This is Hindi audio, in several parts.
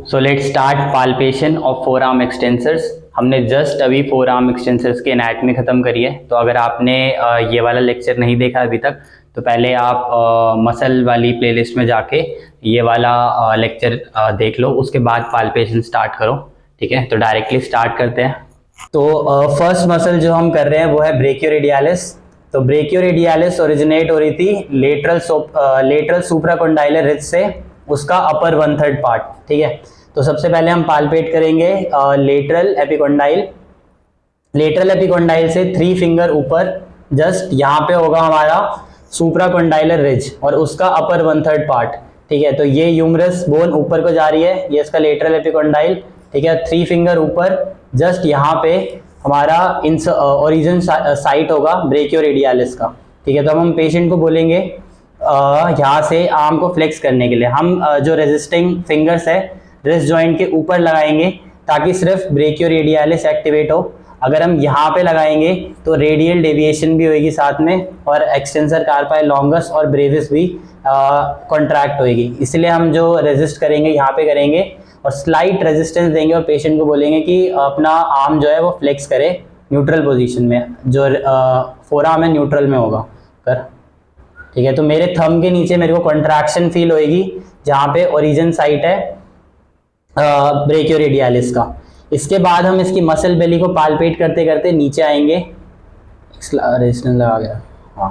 So let's start palpation of four arm extensors. हमने जस्ट अभी फोर आर्म एक्सटेंसर्स की एनाटमी ख़त्म करी है। तो अगर आपने ये वाला लेक्चर नहीं देखा अभी तक तो पहले आप मसल वाली प्लेलिस्ट में जाके ये वाला लेक्चर देख लो, उसके बाद पाल्पेशन स्टार्ट करो। ठीक है, तो डायरेक्टली स्टार्ट करते हैं। तो फर्स्ट मसल जो हम कर रहे हैं वो है ब्रेकियोरेडियालिस। तो ब्रेकियोरेडियालिस ओरिजिनेट हो रही थी लेटरल सुप्राकोंडाइलर रिज से, उसका अपर 1/3 पार्ट। ठीक है, तो सबसे पहले हम पाल्पेट करेंगे लेटरल एपिकोंडाइल से 3 फिंगर ऊपर, जस्ट यहाँ पे होगा हमारा सुप्राकोंडाइलर रिज और उसका अपर 1/3 पार्ट। ठीक है, तो ये ह्यूमरस बोन ऊपर को जा रही है, ये इसका लेटरल एपिकोंडाइल। ठीक है, 3 फिंगर ऊपर, जस्ट यहाँ पे हमारा ओरिजिन साइट होगा ब्रेकियोरेडियालिस का। ठीक है, तो हम पेशेंट को बोलेंगे यहाँ से आर्म को फ्लेक्स करने के लिए हम जो रेजिस्टिंग फिंगर्स है रिस्ट जॉइंट के ऊपर लगाएंगे ताकि सिर्फ ब्रेकियोरेडियालिस एक्टिवेट हो। अगर हम यहाँ पे लगाएंगे तो रेडियल डेविएशन भी होगी साथ में, और एक्सटेंसर कार्पाई लॉन्गस और ब्रेविस भी कॉन्ट्रैक्ट होगी। इसलिए हम जो रेजिस्ट करेंगे यहाँ पे करेंगे और स्लाइट रेजिस्टेंस देंगे और पेशेंट को बोलेंगे कि अपना आर्म जो है वो फ्लेक्स करे न्यूट्रल पोजीशन में, जो फोर आर्म है न्यूट्रल में होगा कर। ठीक है, तो मेरे थंब के नीचे मेरे को कॉन्ट्रैक्शन फील होएगी जहाँ पे ओरिजिन साइट है ब्रेकियोरेडियालिस का। इसके बाद हम इसकी मसल बेली को पाल्पेट करते करते नीचे आएंगे। रेजिस्टेंस लगा गया, हाँ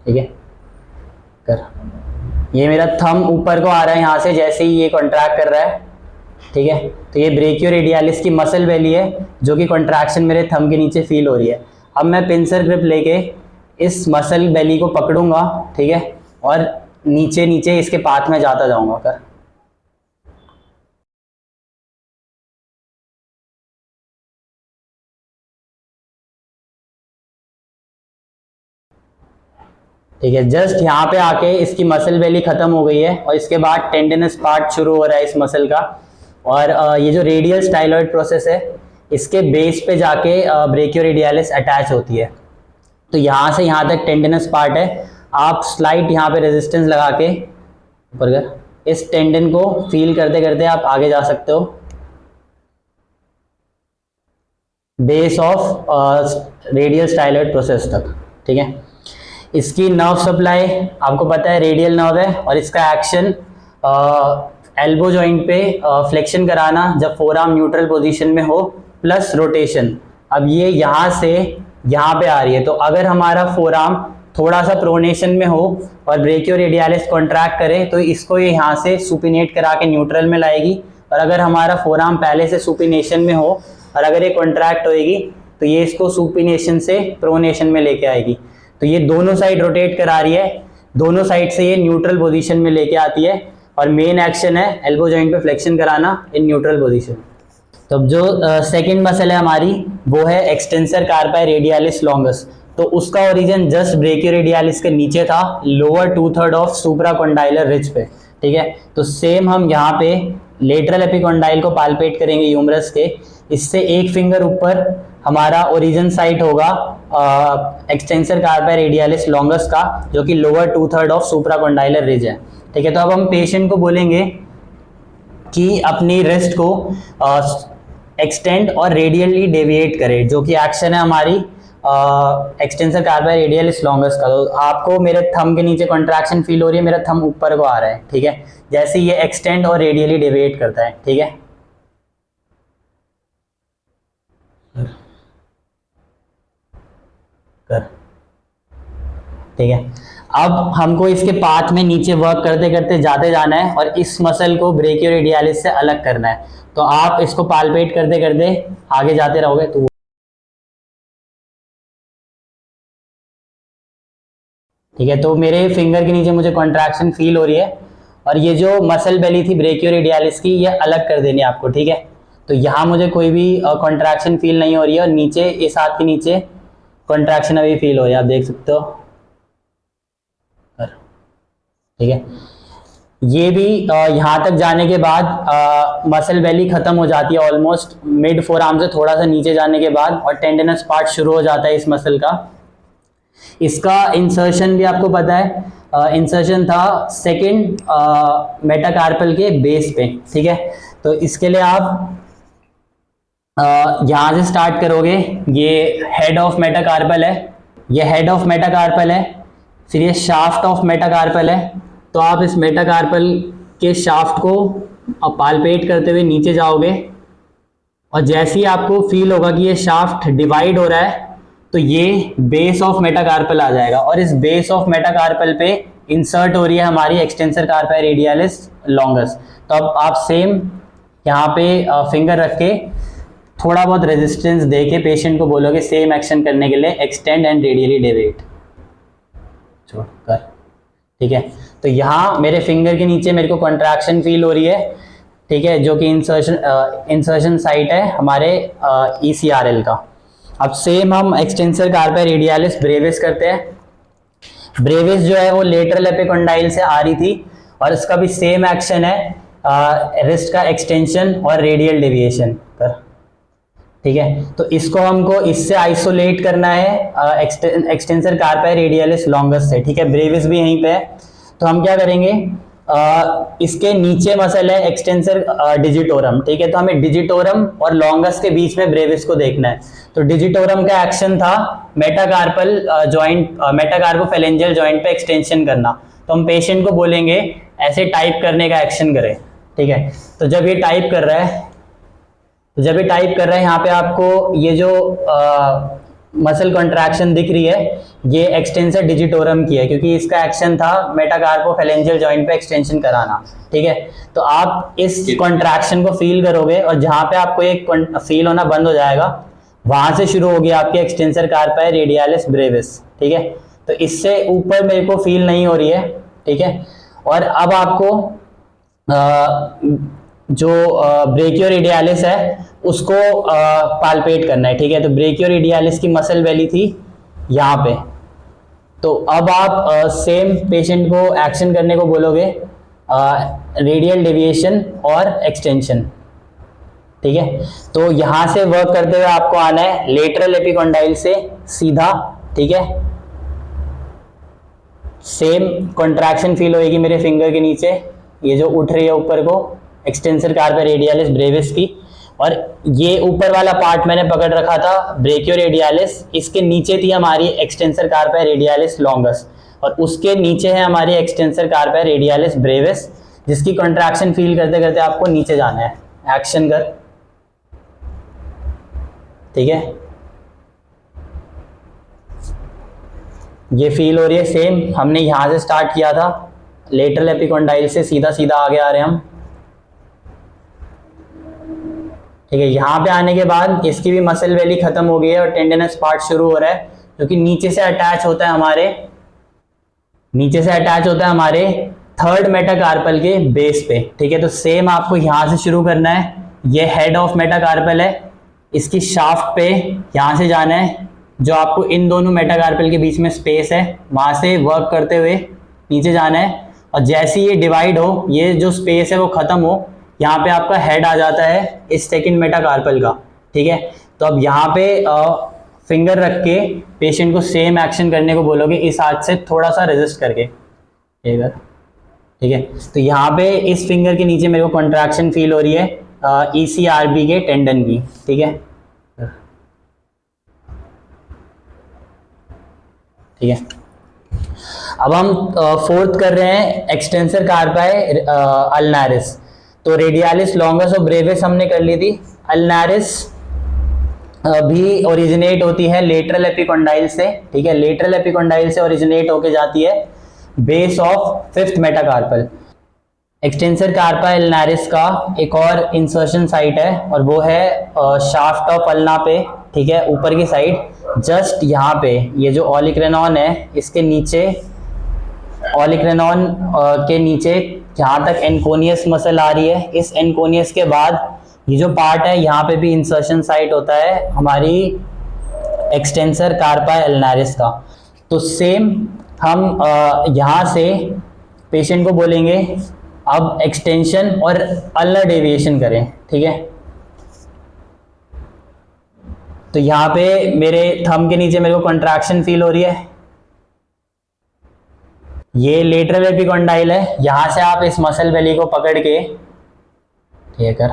ठीक है कर। ये मेरा थंब ऊपर को आ रहा है यहाँ से, जैसे ही ये कॉन्ट्रैक्ट कर रहा है। ठीक है, तो ये ब्रेकियोरेडियालिस की मसल बेली है जो कि कॉन्ट्रैक्शन मेरे थंब के नीचे फील हो रही है। अब मैं पिंसर ग्रिप लेके इस मसल बेली को पकड़ूंगा, ठीक है, और नीचे नीचे इसके पाथ में जाता जाऊंगा कर। ठीक है, जस्ट यहाँ पे आके इसकी मसल बेली खत्म हो गई है और इसके बाद टेंडनस पार्ट शुरू हो रहा है इस मसल का। और ये जो रेडियल स्टाइलॉइड प्रोसेस है इसके बेस पे जाके ब्रेकियोरेडियालिस अटैच होती है। तो यहाँ से यहाँ तक टेंडनस पार्ट है। आप स्लाइट यहाँ पे रेजिस्टेंस लगा के ऊपर कर इस टेंडन को फील करते करते आप आगे जा सकते हो base of radial styloid process तक। ठीक है, इसकी नर्व सप्लाई आपको पता है रेडियल नर्व है और इसका एक्शन एल्बो जॉइंट पे फ्लेक्शन कराना जब फोर आर्म न्यूट्रल पोजीशन में हो, प्लस रोटेशन। अब ये यहाँ से यहाँ पे आ रही है, तो अगर हमारा फोर आर्म थोड़ा सा प्रोनेशन में हो और ब्रेकियोरेडियालिस कॉन्ट्रैक्ट करे तो इसको ये यहाँ से सुपिनेट करा के न्यूट्रल में लाएगी। और अगर हमारा फोर आर्म पहले से सुपिनेशन में हो और अगर ये कॉन्ट्रैक्ट होएगी तो ये इसको सुपिनेशन से प्रोनेशन में लेके आएगी। तो ये दोनों साइड रोटेट करा रही है, दोनों साइड से ये न्यूट्रल पोजीशन में लेके आती है और मेन एक्शन है एल्बो जॉइंट पे फ्लेक्शन कराना इन न्यूट्रल पोजीशन। तो अब जो सेकंड मसल है हमारी वो है एक्सटेंसर कार्पाई रेडियालिस लॉन्गस। तो उसका ओरिजिन जस्ट ब्रेकियोरेडियालिस के नीचे था, लोअर 2/3 ऑफ सुप्राकोंडाइलर रिज पे। ठीक है, तो सेम हम यहाँ पे लेटरल एपिकोंडाइल को पाल्पेट करेंगे ह्यूमरस के। इससे 1 फिंगर ऊपर हमारा ओरिजिन साइट होगा एक्सटेंसर कार्पाई रेडियालिस लॉन्गस का, जो कि लोअर 2/3 ऑफ सुप्राकोंडाइलर रिज है। ठीक है, तो अब हम पेशेंट को बोलेंगे कि अपनी रिस्ट को एक्सटेंड और रेडियली डेविएट करे, जो कि एक्शन है हमारी एक्सटेंसर कार्पाई रेडियालिस लॉन्गस का। तो आपको मेरे थंब के नीचे कॉन्ट्रैक्शन फील हो रही है, मेरा थंब ऊपर को आ रहा है। ठीक है, जैसे ये एक्सटेंड और रेडियली डेविएट करता है। ठीक है, कर। ठीक है, अब हमको इसके पाथ में नीचे वर्क करते करते जाते जाना है और इस मसल को ब्रेकियोरेडियालिस से अलग करना है। तो आप इसको पाल्पेट करते करते आगे जाते रहोगे तो ठीक है। तो मेरे फिंगर के नीचे मुझे कॉन्ट्रैक्शन फील हो रही है और ये जो मसल बेली थी ब्रेकियोरेडियालिस की ये अलग कर देनी है आपको। ठीक है, तो यहाँ मुझे कोई भी कॉन्ट्रैक्शन फील नहीं हो रही है और नीचे इस हाथ के नीचे कॉन्ट्रैक्शन अभी फील हो रही है, आप देख सकते हो। ठीक है, ये भी यहाँ तक जाने के बाद मसल बेली खत्म हो जाती है ऑलमोस्ट मिड फोर आर्म से थोड़ा सा नीचे जाने के बाद, और टेंडनस पार्ट शुरू हो जाता है इस मसल का। इसका इंसर्शन भी आपको पता है इंसर्शन था सेकंड मेटाकार्पल के बेस पे, ठीक है। तो इसके लिए आप यहाँ से स्टार्ट करोगे, ये हेड ऑफ मेटाकार्पल है, ये हेड ऑफ मेटाकार्पल है, फिर ये शाफ्ट ऑफ मेटाकार्पल है। तो आप इस मेटाकार्पल के शाफ्ट को पालपेट करते हुए नीचे जाओगे, और जैसे ही आपको फील होगा कि ये शाफ्ट डिवाइड हो रहा है, तो ये बेस ऑफ मेटाकार्पल आ जाएगा, और इस बेस ऑफ मेटाकार्पल पे इंसर्ट हो रही है हमारी एक्सटेंसर कार्पाई रेडियलिस लॉन्गस। तो अब आप सेम यहाँ पे फिंगर रख के थोड़ा बहुत रेजिस्टेंस दे के पेशेंट को बोलोगे सेम एक्शन करने के लिए, एक्सटेंड एंड रेडियली डेविएट छोड़कर, ठीक है। तो यहाँ मेरे फिंगर के नीचे मेरे को कॉन्ट्रैक्शन फील हो रही है, ठीक है, जो कि इंसर्शन साइट है हमारे ECRL का। अब सेम हम एक्सटेंसर कार्पाई रेडियलिस ब्रेविस करते हैं। ब्रेविस जो है वो लेटरल एपिकोंडाइल से आ रही थी, और इसका भी सेम एक्शन है, रिस्ट का एक्सटेंशन और रेडियल डेविएशन कर, ठीक है। तो इसको हमको इससे आइसोलेट करना है एक्सटेंसर कार्पाई रेडियलिस लॉन्गस से, ठीक है। ब्रेविस भी यहीं पे है, तो हम क्या करेंगे, इसके नीचे मसल है एक्सटेंसर डिजिटोरम, ठीक है। तो हमें डिजिटोरम और लॉन्गस के बीच में ब्रेविस को देखना है। तो डिजिटोरम का एक्शन था मेटाकार्पल जॉइंट, मेटाकार्पोफेलेंजियल जॉइंट पे एक्सटेंशन करना। तो हम पेशेंट को बोलेंगे ऐसे टाइप करने का एक्शन करें, ठीक है। तो जब ये टाइप कर रहा है, यहाँ पे आपको ये जो मसल कॉन्ट्रैक्शन दिख रही है, ये एक्सटेंसर डिजिटोरम की है, क्योंकि इसका एक्शन था मेटाकार्पोफेलेंजियल जॉइंट पे एक्सटेंशन कराना, ठीक है। तो आप इस कॉन्ट्रैक्शन को फील करोगे, और जहां पे आपको एक फील होना बंद हो जाएगा, वहां से शुरू होगी आपकी एक्सटेंसर कार्पाई रेडियलिस ब्रेविस, ठीक है। तो इससे ऊपर मेरे को फील नहीं हो रही है, ठीक है। और अब आपको जो ब्रेकियोरेडियलिस है उसको पालपेट करना है, ठीक है। तो ब्रेकियोरेडियलिस की मसल वैली थी यहाँ पे। तो अब आप सेम पेशेंट को एक्शन करने को बोलोगे, रेडियल डेविएशन और एक्सटेंशन, ठीक है। तो यहाँ से वर्क करते हुए आपको आना है लेटरल एपिकोंडाइल से सीधा, ठीक है। सेम कॉन्ट्रैक्शन फील होगी मेरे फिंगर के नीचे, ये जो उठ रही है ऊपर को, एक्सटेंसर कार्पाई रेडियलिस ब्रेविस की, और ये ऊपर वाला पार्ट मैंने पकड़ रखा था ब्रेकियोरेडियलिस, इसके नीचे थी हमारी एक्सटेंसर कार्पाई रेडियलिस लॉन्गस, और उसके नीचे है हमारी एक्सटेंसर कार्पाई रेडियलिस ब्रेविस, जिसकी कॉन्ट्रैक्शन फील करते करते आपको नीचे जाना है। एक्शन कर, ठीक है। ये फील हो रही है सेम, हमने यहां से स्टार्ट किया था, लेटरल एपिकोंडाइल से सीधा सीधा आगे आ रहे हैं हम, ठीक है। यहाँ पे आने के बाद इसकी भी मसल वैली खत्म हो गई है और टेंडनस पार्ट शुरू हो रहा है, जो कि नीचे से अटैच होता है हमारे थर्ड मेटाकार्पल के बेस पे, ठीक है। तो सेम आपको यहाँ से शुरू करना है, ये हेड ऑफ मेटाकार्पल है, इसकी शाफ्ट पे यहाँ से जाना है, जो आपको इन दोनों मेटाकार्पल के बीच में स्पेस है, वहां से वर्क करते हुए नीचे जाना है, और जैसे ये डिवाइड हो, ये जो स्पेस है वो खत्म हो, यहाँ पे आपका हेड आ जाता है इस सेकंड मेटाकार्पल का, ठीक है। तो अब यहाँ पे फिंगर रख के पेशेंट को सेम एक्शन करने को बोलोगे, इस हाथ से थोड़ा सा रेजिस्ट करके, ठीक है। तो यहाँ पे इस फिंगर के नीचे मेरे को कॉन्ट्रैक्शन फील हो रही है ECRB के टेंडन की, ठीक है, ठीक है। अब हम फोर्थ कर रहे हैं एक्सटेंसर कार्पाई अल्नारिस। तो रेडियलिस लॉन्गस और ब्रेविस हमने कर ली थी। अल्नारिस भी ओरिजिनेट होती है लेटरल एपिकोंडाइल से, ठीक है। लेटरल एपिकोंडाइल से ओरिजिनेट होके जाती है base of fifth metacarpal. Extensor कार्पाई अल्नारिस का एक और इंसर्शन साइट है, और वो है शाफ्ट ऑफ अल्ना पे, ठीक है, ऊपर की साइड, जस्ट यहाँ पे ये जो ओलिक्रेनॉन है, इसके नीचे ओलिक्रेनॉन के नीचे जहाँ तक एनकोनियस मसल आ रही है, इस एनकोनियस के बाद ये जो पार्ट है, यहाँ पे भी इंसर्शन साइट होता है हमारी एक्सटेंसर कार्पाई अल्नारिस का। तो सेम हम यहाँ से पेशेंट को बोलेंगे अब एक्सटेंशन और अल्नर डेविएशन करें, ठीक है। तो यहाँ पे मेरे थंब के नीचे मेरे को कॉन्ट्रैक्शन फील हो रही है, ये लेटरल एपिकॉन्डाइल है, यहां से आप इस मसल बेली को पकड़ के ठीक है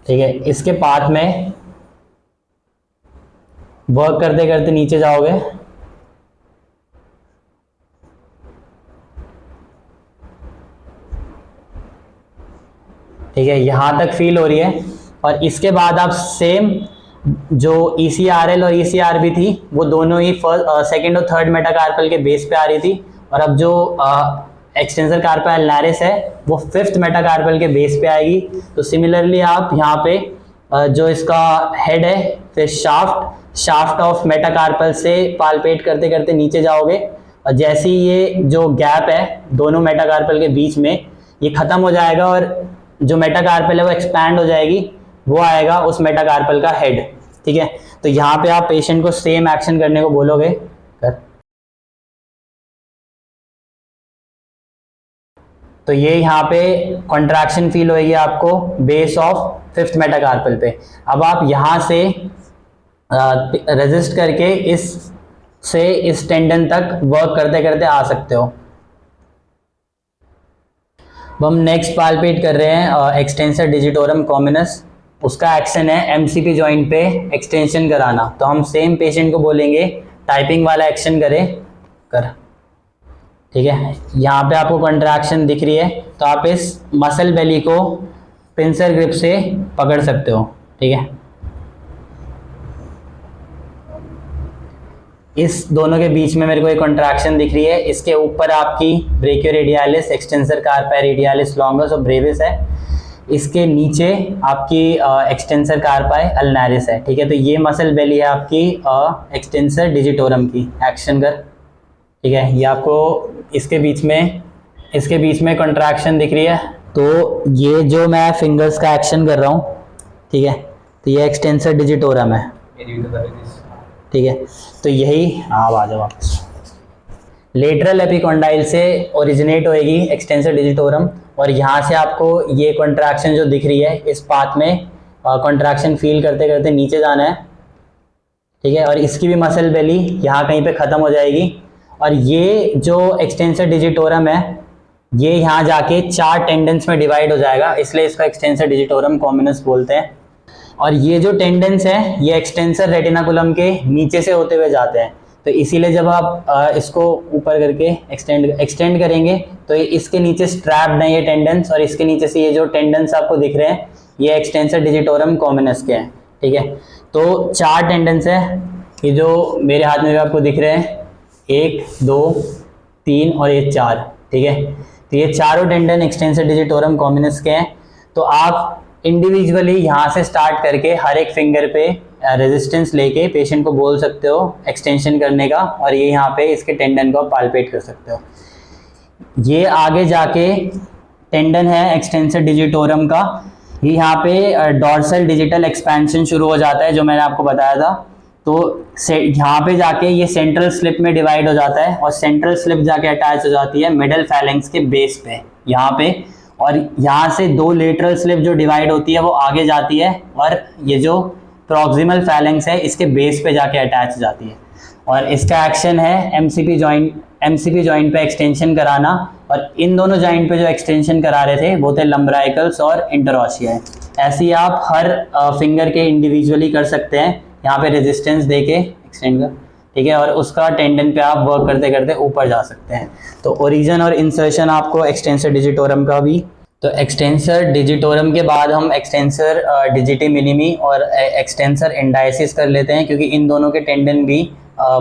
ठीक है, इसके पाथ में वर्क करते करते नीचे जाओगे, ठीक है, यहां तक फील हो रही है। और इसके बाद आप सेम जो ECRL और ECRB थी वो दोनों ही फर्स्ट सेकंड और थर्ड मेटाकार्पल के बेस पे आ रही थी, और अब जो एक्सटेंसर कार्पा अल्नारिस है वो फिफ्थ मेटाकार्पल के बेस पे आएगी। तो सिमिलरली आप यहाँ पे जो इसका हेड है, फिर शाफ्ट ऑफ मेटाकार्पल से पालपेट करते करते नीचे जाओगे, और जैसे ही ये जो गैप है दोनों मेटाकार्पल के बीच में ये खत्म हो जाएगा और जो मेटाकार्पल है वो एक्सपैंड हो जाएगी, वो आएगा उस मेटाकार्पल का हेड। ठीक है, तो यहाँ पे आप पेशेंट को सेम एक्शन करने को बोलोगे कर। तो ये यहाँ पे कॉन्ट्रैक्शन फील होगी आपको बेस ऑफ फिफ्थ मेटाकार्पल पे। अब आप यहाँ से रेजिस्ट करके इस टेंडन तक वर्क करते करते आ सकते हो। अब हम नेक्स्ट पालपेट कर रहे हैं एक्सटेंसर डिजिटोरम कॉमिनस। उसका एक्शन है एमसीपी जॉइंट पे एक्सटेंशन कराना। तो हम सेम पेशेंट को बोलेंगे टाइपिंग वाला एक्शन करे कर। ठीक है, यहाँ पे आपको कंट्रैक्शन दिख रही है, तो आप इस मसल बेली को पिंसर ग्रिप से पकड़ सकते हो। ठीक है, इस दोनों के बीच में मेरे को एक कंट्रैक्शन दिख रही है। इसके ऊपर आपकी ब्रेकियोरेडियालिस, एक्सटेंसर कार्पा रेडियालिस लॉन्गस और ब्रेविस है। इसके नीचे आपकी एक्सटेंसर कार्पाई अल्नारिस है। ठीक है, तो ये मसल बेली है आपकी एक्सटेंसर डिजिटोरम की। एक्शन कर। ठीक है, ये आपको इसके बीच में कंट्रैक्शन दिख रही है। तो ये जो मैं फिंगर्स का एक्शन कर रहा हूँ, ठीक है, तो ये एक्सटेंसर डिजिटोरम है। ठीक है, तो यही आप आ जाओ वापस। लेटरल एपिकॉन्डाइल से ओरिजिनेट होएगी एक्सटेंसर डिजिटोरम, और यहाँ से आपको ये कॉन्ट्रैक्शन जो दिख रही है इस पाथ में कॉन्ट्रैक्शन फील करते करते नीचे जाना है। ठीक है, और इसकी भी मसल बेली यहाँ कहीं पे ख़त्म हो जाएगी। और ये जो एक्सटेंसर डिजिटोरम है ये यहाँ जाके 4 टेंडेंस में डिवाइड हो जाएगा, इसलिए इसको एक्सटेंसर डिजिटोरम कॉमिनस बोलते हैं। और ये जो टेंडेंस है ये एक्सटेंसर रेटिनाकुलम के नीचे से होते हुए जाते हैं। तो इसीलिए जब आप इसको ऊपर करके एक्सटेंड करेंगे तो इसके नीचे स्ट्रैप्ड है ये टेंडेंस, और इसके नीचे से ये जो टेंडेंस आपको दिख रहे हैं ये एक्सटेंसर डिजिटोरम कॉमिनस के हैं। ठीक है, तो 4 टेंडेंस है, ये जो मेरे हाथ में भी आपको दिख रहे हैं, 1 2 3 और ये 4। ठीक है, तो ये चारों टेंडन एक्सटेंसर डिजिटोरम कॉमिनस के हैं। तो आप इंडिविजुअली यहाँ से स्टार्ट करके हर एक फिंगर पे रेजिस्टेंस लेके पेशेंट को बोल सकते हो एक्सटेंशन करने का, और ये यहाँ पे इसके टेंडन को पालपेट कर सकते हो। ये आगे जाके टेंडन है एक्सटेंसर डिजिटोरम का, ये यहाँ पे डॉर्सल डिजिटल एक्सपेंशन शुरू हो जाता है जो मैंने आपको बताया था। तो यहाँ पे जाके ये सेंट्रल स्लिप में डिवाइड हो जाता है, और सेंट्रल स्लिप जाके अटैच हो जाती है मिडल फैलेंक्स के बेस पे यहाँ पे, और यहाँ से 2 लेटरल स्लिप जो डिवाइड होती है वो आगे जाती है, और ये जो प्रॉक्सिमल फैलेंक्स है इसके बेस पे जाके अटैच हो जाती है। और इसका एक्शन है एमसीपी जॉइंट पे एक्सटेंशन कराना, और इन दोनों जॉइंट पे जो एक्सटेंशन करा रहे थे वो थे लंब्राइकल्स और इंटरऑसिया। ऐसे ही आप हर फिंगर के इंडिविजुअली कर सकते हैं, यहाँ पे रेजिस्टेंस देके एक्सटेंड कर। ठीक है, और उसका टेंडन पे आप वर्क करते करते ऊपर जा सकते हैं। तो ओरिजिन और इंसर्शन आपको एक्सटेंसर डिजिटोरम का भी। तो एक्सटेंसर डिजिटोरम के बाद हम एक्सटेंसर डिजिटी मिनिमी और एक्सटेंसर इंडाइसिस कर लेते हैं, क्योंकि इन दोनों के टेंडन भी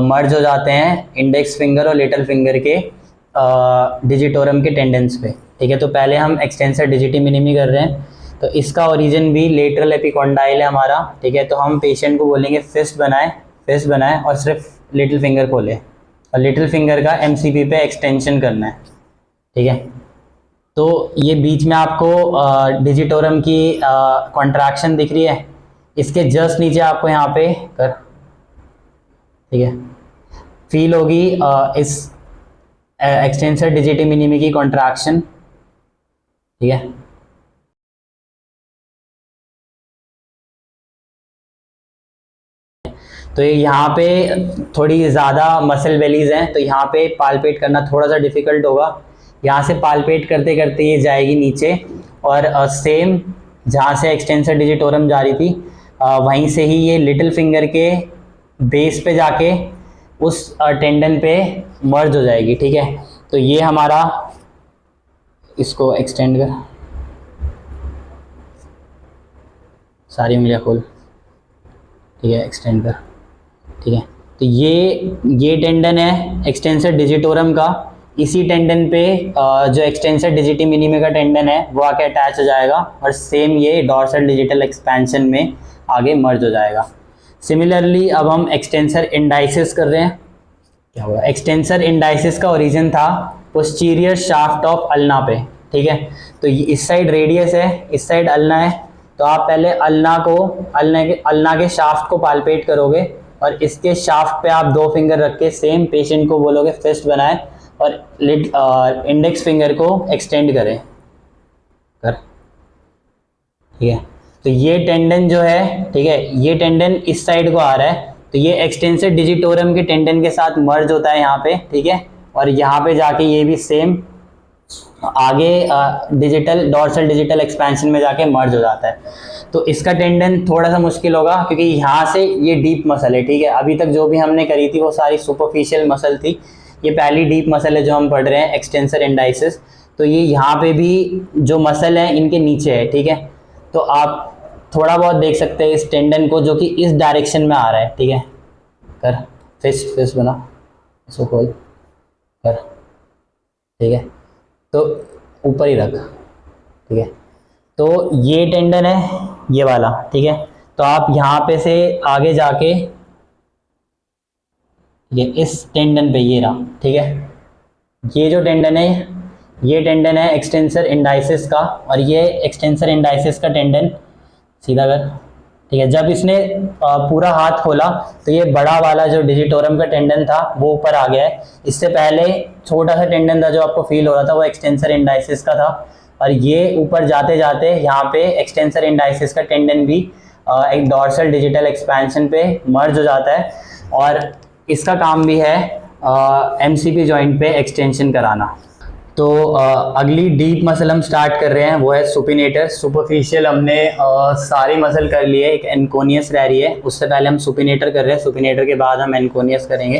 मर्ज हो जाते हैं इंडेक्स फिंगर और लिटिल फिंगर के डिजिटोरम के टेंडेंस पे। ठीक है, तो पहले हम एक्सटेंसर डिजिटी मिनिमी कर रहे हैं। तो इसका ओरिजिन भी लेटरल एपिकॉन्डाइल है हमारा। ठीक है, तो हम पेशेंट को बोलेंगे फिस्ट बनाए और सिर्फ लिटिल फिंगर खोले, और लिटिल फिंगर का एमसीपी पे एक्सटेंशन करना है। ठीक है, तो ये बीच में आपको डिजिटोरम की कॉन्ट्रैक्शन दिख रही है, इसके जस्ट नीचे आपको यहाँ पे कर। ठीक है, फील होगी इस एक्सटेंसर डिजिटी मिनिमी की कॉन्ट्रैक्शन। ठीक है, तो ये यहाँ पे थोड़ी ज़्यादा मसल बेलीज हैं, तो यहाँ पे पालपेट करना थोड़ा सा डिफिकल्ट होगा। यहाँ से पालपेट करते करते ये जाएगी नीचे, और सेम जहाँ से एक्सटेंसर डिजिटोरम जा रही थी वहीं से ही ये लिटिल फिंगर के बेस पे जाके उस टेंडन पे मर्ज हो जाएगी। ठीक है, तो ये हमारा, इसको एक्सटेंड कर, सारी उंगलियां खोल, ठीक है, एक्सटेंड कर। ठीक है, तो ये टेंडन है एक्सटेंसर डिजिटोरम का। इसी टेंडन पे जो एक्सटेंसर डिजिटी मिनिमी का टेंडन है वो आके अटैच हो जाएगा, और सेम ये डॉर्सल डिजिटल एक्सपेंशन में आगे मर्ज हो जाएगा। सिमिलरली अब हम एक्सटेंसर इंडाइसिस कर रहे हैं। क्या होगा, एक्सटेंसर इंडाइसिस का ओरिजिन था पोस्टीरियर शाफ्ट ऑफ अल्ना पे। ठीक है, तो इस साइड रेडियस है, इस साइड अल्ना है, तो आप पहले अल्ना के शाफ्ट को पालपेट करोगे, और इसके शाफ्ट पे आप 2 फिंगर रख के सेम पेशेंट को बोलोगे फिस्ट बनाए, और इंडेक्स फिंगर को एक्सटेंड करें कर। ठीक है, तो ये टेंडन जो है, ठीक है, ये टेंडन इस साइड को आ रहा है, तो ये एक्सटेंसर डिजिटोरम के टेंडन के साथ मर्ज होता है यहाँ पे। ठीक है, और यहाँ पे जाके ये भी सेम आगे डॉर्सल डिजिटल एक्सपेंशन में जाके मर्ज हो जाता है। तो इसका टेंडन थोड़ा सा मुश्किल होगा, क्योंकि यहाँ से ये डीप मसल है। ठीक है, अभी तक जो भी हमने करी थी वो सारी सुपरफिशियल मसल थी, ये पहली डीप मसल है जो हम पढ़ रहे हैं, एक्सटेंसर इंडाइसिस। तो ये यहाँ पे भी जो मसल है इनके नीचे है। ठीक है, तो आप थोड़ा बहुत देख सकते हैं इस टेंडन को, जो कि इस डायरेक्शन में आ रहा है। ठीक है, कर, फिस्ट बना, इसको खोल कर। ठीक है, तो ऊपर ही रख। ठीक है, तो ये टेंडन है ये वाला। ठीक है, तो आप यहाँ पे से आगे जाके ये इस टेंडन पे ये रहा। ठीक है, ये जो टेंडन है ये टेंडन है एक्सटेंसर इंडाइसिस का, और ये एक्सटेंसर इंडाइसिस का टेंडन सीधा कर। ठीक है, जब इसने पूरा हाथ खोला तो ये बड़ा वाला जो डिजिटोरम का टेंडन था वो ऊपर आ गया है। इससे पहले छोटा सा टेंडन था जो आपको फील हो रहा था, वो एक्सटेंसर इंडाइसिस का था, और ये ऊपर जाते जाते यहाँ पे एक्सटेंसर इंडाइसिस का टेंडन भी एक डॉर्सल डिजिटल एक्सपेंशन पे मर्ज हो जाता है, और इसका काम भी है एमसीपी जॉइंट पे एक्सटेंशन कराना। तो अगली डीप मसल हम स्टार्ट कर रहे हैं, वो है सुपिनेटर। सुपरफिशियल हमने सारी मसल कर ली है, एक एनकोनियस रह रही है, उससे पहले हम सुपिनेटर कर रहे हैं, सुपिनेटर के बाद हम एनकोनियस करेंगे।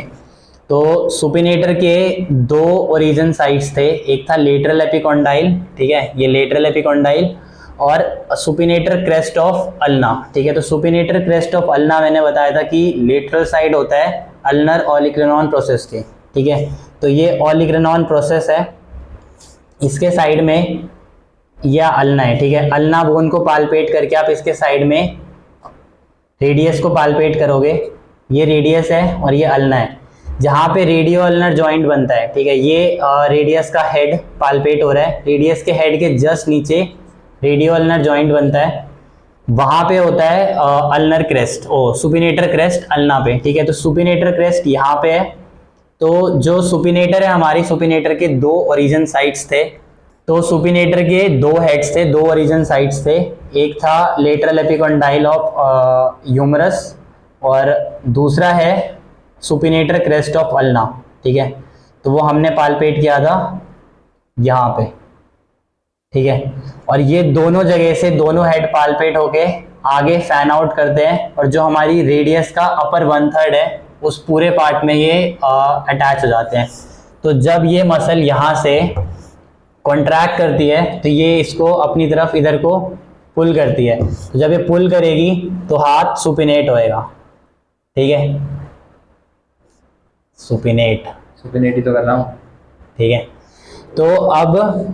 तो सुपिनेटर के 2 ओरिजिन साइट्स थे, एक था लेटरल एपिकॉन्डाइल, ठीक है, ये लेटरल एपिकॉन्डाइल, और सुपिनेटर क्रेस्ट ऑफ अल्ना। ठीक है, तो सुपिनेटर क्रेस्ट ऑफ अल्ना मैंने बताया था कि लेटरल साइड होता है अल्नर ओलिक्रेनॉन प्रोसेस के। ठीक है, तो ये ओलिक्रेनॉन प्रोसेस है, इसके साइड में यह अल्ना है। ठीक है, अल्ना बोन को पालपेट करके आप इसके साइड में रेडियस को पालपेट करोगे, ये रेडियस है और ये अल्ना है, जहाँ पे रेडियो अल्नर जॉइंट बनता है। ठीक है, ये रेडियस का हेड पालपेट हो रहा है, रेडियस के हेड के जस्ट नीचे रेडियो अल्नर जॉइंट बनता है, वहाँ पे होता है ulnar crest, supinator crest ulna पे। ठीक है, तो सुपिनेटर क्रेस्ट यहाँ पे है। तो जो सुपिनेटर है, हमारी सुपिनेटर के 2 ओरिजिन साइट्स थे, तो सुपिनेटर के 2 हेड्स थे, 2 ओरिजिन साइट्स थे, एक था लेटरल एपिकॉन्डाइल ऑफ ह्यूमरस और दूसरा है सुपिनेटर क्रेस्ट ऑफ अल्ना। ठीक है, तो वो हमने पालपेट किया था यहाँ पे। ठीक है, और ये दोनों जगह से दोनों हेड पालपेट होके आगे फैन आउट करते हैं, और जो हमारी रेडियस का अपर 1/3 है उस पूरे पार्ट में ये अटैच हो जाते हैं। तो जब ये मसल यहाँ से कॉन्ट्रैक्ट करती है तो ये इसको अपनी तरफ इधर को पुल करती है, तो जब ये पुल करेगी तो हाथ सुपिनेट होएगा। ठीक है, सुपिनेट ही तो कर रहा हूँ। ठीक है, तो अब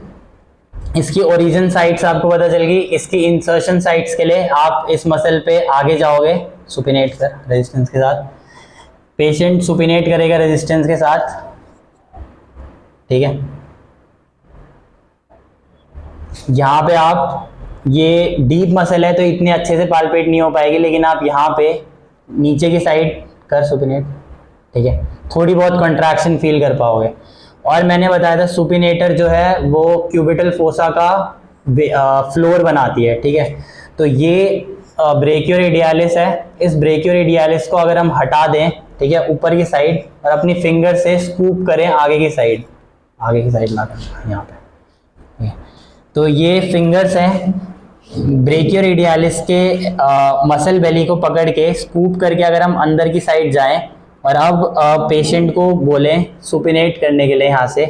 इसकी ओरिजिन साइट्स आपको पता चल गई। इसकी इंसर्शन साइट्स के लिए आप इस मसल पे आगे जाओगे सुपिनेट कर रेजिस्टेंस के साथ, पेशेंट सुपिनेट करेगा रेजिस्टेंस के साथ। ठीक है, यहाँ पे आप, ये डीप मसल है तो इतने अच्छे से पालपेट नहीं हो पाएगी, लेकिन आप यहाँ पे नीचे की साइड कर सुपिनेट। ठीक है, थोड़ी बहुत कंट्रैक्शन फील कर पाओगे। और मैंने बताया था सुपिनेटर जो है वो क्यूबिटल फोसा का फ्लोर बनाती है। ठीक है, तो ये ब्रेकियोरेडियालिस है, इस ब्रेकियोरेडियालिस को अगर हम हटा दें, ठीक है, ऊपर की साइड, और अपनी फिंगर से स्कूप करें आगे की साइड ला कर यहाँ पे, तो ये फिंगर्स हैं ब्रेकियोरेडियालिस के मसल बेली को पकड़ के स्कूप करके अगर हम अंदर की साइड जाएं और अब पेशेंट को बोलें सुपिनेट करने के लिए यहाँ से,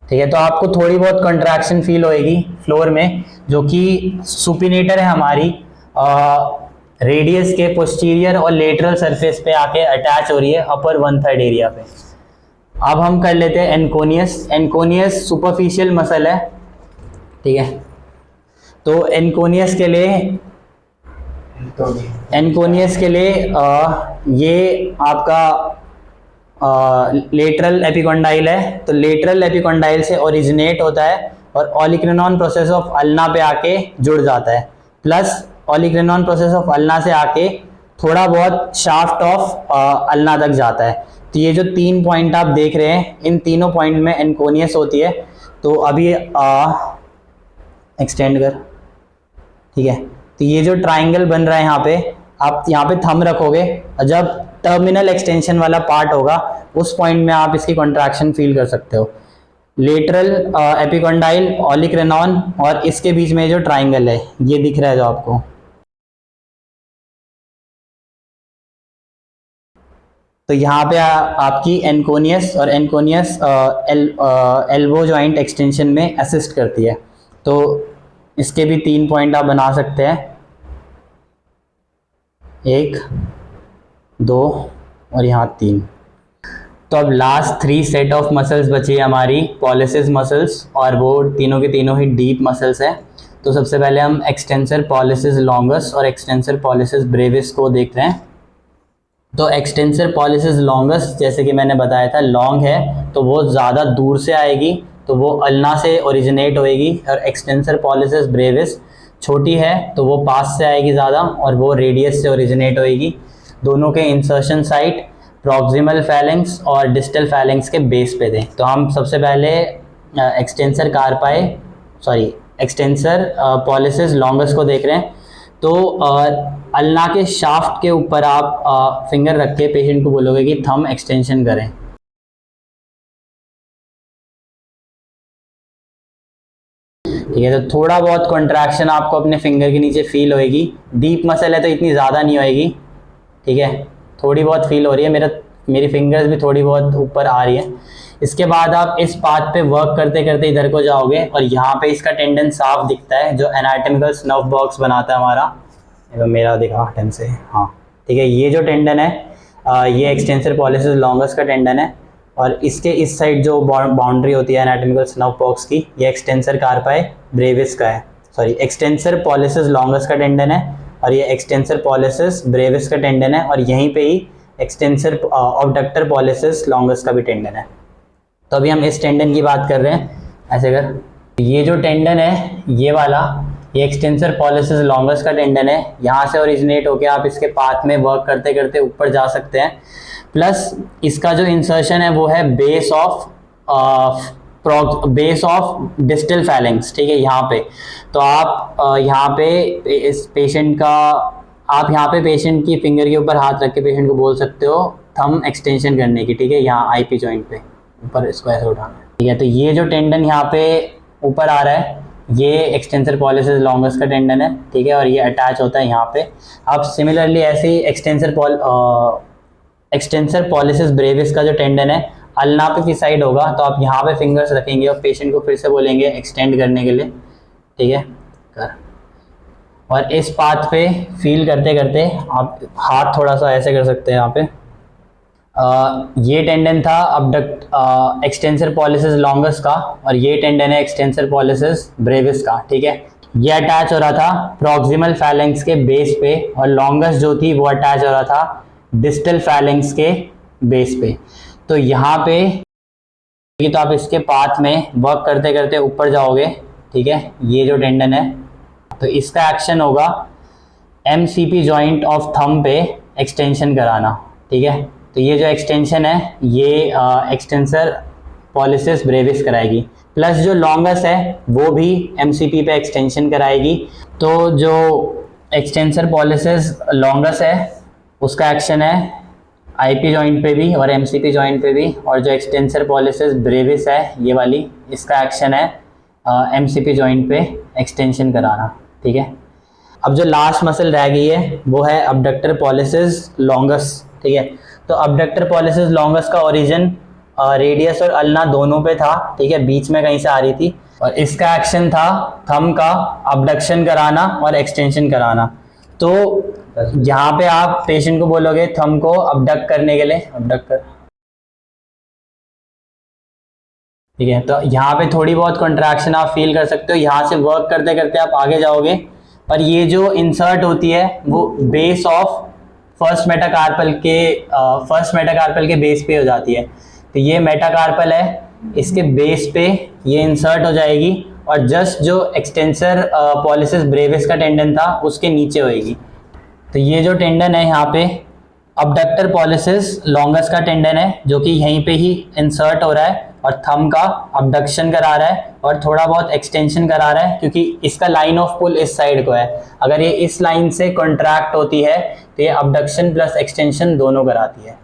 ठीक है, तो आपको थोड़ी बहुत कंट्रैक्शन फील होएगी फ्लोर में, जो कि सुपिनेटर है हमारी रेडियस के पोस्टीरियर और लेटरल सरफेस पे आके अटैच हो रही है अपर 1/3 एरिया पे। अब हम कर लेते हैं एनकोनियस। एनकोनियस सुपरफिशियल मसल है, ठीक है, तो एनकोनियस के लिए ये आपका लेटरल एपिकॉन्डाइल है, तो लेटरल एपिकॉन्डाइल से ओरिजिनेट होता है और ओलिक्रिनॉन प्रोसेस ऑफ अल्ना पे आके जुड़ जाता है, प्लस ओलिक्रिनॉन प्रोसेस ऑफ अल्ना से आके थोड़ा बहुत शाफ्ट ऑफ अल्ना तक जाता है। तो ये जो 3 पॉइंट आप देख रहे हैं, इन तीनों पॉइंट में एनकोनियस होती है। तो अभी एक्सटेंड कर, ठीक है, तो ये जो ट्राइंगल बन रहा है यहाँ पे, आप यहाँ पे थंब रखोगे और जब टर्मिनल एक्सटेंशन वाला पार्ट होगा उस पॉइंट में आप इसकी कॉन्ट्रैक्शन फील कर सकते हो। लेटरल एपिकॉन्डाइल, ओलिक्रिनॉन और इसके बीच में जो ट्राइंगल है ये दिख रहा है जो आपको, तो यहाँ पे आपकी एनकोनियस और एनकोनियस एल्बो जॉइंट एक्सटेंशन में असिस्ट करती है। तो इसके भी 3 पॉइंट आप बना सकते हैं, 1, 2 और यहाँ 3। तो अब लास्ट 3 सेट ऑफ मसल्स बची है हमारी पॉलिसिस मसल्स, और वो तीनों के तीनों ही डीप मसल्स हैं। तो सबसे पहले हम एक्सटेंसर पॉलिसिस लॉन्गस और एक्सटेंसर पॉलिसिस ब्रेविस को देखते हैं। तो एक्सटेंसर पॉलिसिस लॉन्गस, जैसे कि मैंने बताया था, लॉन्ग है तो वो ज़्यादा दूर से आएगी, तो वो अल्ना से ओरिजिनेट होएगी, और एक्सटेंसर पॉलिसिस ब्रेविस छोटी है तो वो पास से आएगी ज़्यादा, और वो रेडियस से ओरिजिनेट होएगी। दोनों के इंसर्शन साइट प्रॉक्सिमल फैलेंक्स और डिस्टल फैलेंक्स के बेस पे थे। तो हम सबसे पहले एक्सटेंसर पॉलिसिस लॉन्गस को देख रहे हैं। तो अल्ना के शाफ्ट के ऊपर आप फिंगर रख के पेशेंट को बोलोगे कि थंब एक्सटेंशन करें। ठीक है, तो थोड़ा बहुत कॉन्ट्रैक्शन आपको अपने फिंगर के नीचे फील होएगी। डीप मसल है तो इतनी ज़्यादा नहीं होएगी, ठीक है, थोड़ी बहुत फील हो रही है। मेरी फिंगर्स भी थोड़ी बहुत ऊपर आ रही है। इसके बाद आप इस पाथ पे वर्क करते करते इधर को जाओगे और यहाँ पे इसका टेंडन साफ दिखता है जो एनाटॉमिकल स्नफ बॉक्स बनाता है हमारा। मेरा दिखा टेंडन से, हाँ ठीक है, ये जो टेंडन है ये एक्सटेंसर पॉलिसिस लॉन्गस का टेंडन है, और इसके इस साइड जो बाउंड्री होती है एनाटॉमिकल स्नफ बॉक्स की, ये एक्सटेंसर कार्पाई ब्रेविस का है, एक्सटेंसर पॉलिसिस लॉन्गस का टेंडन है, और ये एक्सटेंसर पॉलिसिस ब्रेविस का टेंडन है, और यहीं पे ही एक्सटेंसर ऑब्डक्टर पॉलिसिस लॉन्गस का भी टेंडन है। तो अभी हम इस टेंडन की बात कर रहे हैं, ऐसे कर, ये जो टेंडन है ये वाला, ये एक्सटेंसर पॉलिसिस लॉन्गस का टेंडन है। यहाँ से ओरिजिनेट होके आप इसके पाथ में वर्क करते करते ऊपर जा सकते हैं। प्लस इसका जो इंसर्शन है वो है बेस ऑफ डिस्टल फैलेंक्स, ठीक है, यहाँ पे। तो आप यहाँ पे इस पेशेंट का, आप यहाँ पे पेशेंट की फिंगर के ऊपर हाथ रख के पेशेंट को बोल सकते हो थंब एक्सटेंशन करने की, ठीक है, यहाँ आईपी जॉइंट पे ऊपर इसको ऐसे उठाना है, ठीक है। तो ये जो टेंडन यहाँ पे ऊपर आ रहा है ये एक्सटेंसर पॉलिसिस लॉन्गस का टेंडन है, ठीक है, और ये अटैच होता है यहाँ पे। अब सिमिलरली ऐसे ही एक्सटेंसर पॉलिसिस ब्रेविस का जो टेंडन है अल्ना पे की साइड होगा, तो आप यहाँ पे फिंगर्स रखेंगे और पेशेंट को फिर से बोलेंगे एक्सटेंड करने के लिए, ठीक है, कर। और इस पाथ पे फील करते करते आप हाथ थोड़ा सा ऐसे कर सकते हैं यहाँ पे। ये टेंडन था अबडक्ट एक्सटेंसर पॉलिसिस लॉन्गस का, और ये टेंडन है एक्सटेंसर पॉलिसिस ब्रेविस का, ठीक है। ये अटैच हो रहा था प्रॉक्सिमल फैलेंक्स के बेस पे, और लॉन्गस जो थी वो अटैच हो रहा था डिस्टल फैलेंक्स के बेस पे। तो यहाँ पे तो आप इसके पाथ में वर्क करते करते ऊपर जाओगे, ठीक है, ये जो टेंडन है, तो इसका एक्शन होगा MCP जॉइंट ऑफ थंब पे एक्सटेंशन कराना, ठीक है। तो ये जो एक्सटेंशन है ये एक्सटेंसर पॉलिसिस ब्रेविस कराएगी, प्लस जो लॉन्गस है वो भी एमसीपी पे एक्सटेंशन कराएगी। तो जो एक्सटेंसर पॉलिसिस लॉन्गस है उसका एक्शन है आईपी जॉइंट पे भी और एमसीपी जॉइंट पे भी, और जो एक्सटेंसर पॉलिसिस ब्रेविस है ये वाली, इसका एक्शन है एमसीपी जॉइंट पे एक्सटेंशन कराना। ठीक है, अब जो लास्ट मसल रह गई है वो है अबडक्टर पॉलिसिस लॉन्गस। ठीक है, तो अबडक्टर पॉलिसिस लॉन्गस का ओरिजिन रेडियस और अल्ना दोनों पे था। ठीक है, बीच में कहीं से आ रही थी, और इसका एक्शन था थंब का अबडक्शन कराना और एक्सटेंशन कराना। तो यहाँ पे आप पेशेंट को बोलोगे थंब को अबडक्ट करने के लिए, अबडक्ट कर। ठीक है, तो यहाँ पे थोड़ी बहुत कॉन्ट्रैक्शन आप फील कर सकते हो, यहाँ से वर्क करते करते आप आगे जाओगे, और ये जो इंसर्ट होती है वो बेस ऑफ फर्स्ट मेटाकार्पल के बेस पे हो जाती है। तो ये मेटाकार्पल है, इसके बेस पे ये इंसर्ट हो जाएगी, और जस्ट जो एक्सटेंसर पॉलिसिस ब्रेविस का टेंडन था उसके नीचे होएगी। तो ये जो टेंडन है यहाँ पे अबडक्टर पॉलिसिस लॉन्गस का टेंडन है, जो कि यहीं पे ही इंसर्ट हो रहा है और थंब का अबडक्शन करा रहा है और थोड़ा बहुत एक्सटेंशन करा रहा है, क्योंकि इसका लाइन ऑफ पुल इस साइड को है। अगर ये इस लाइन से कॉन्ट्रैक्ट होती है तो ये अबडक्शन प्लस एक्सटेंशन दोनों कराती है।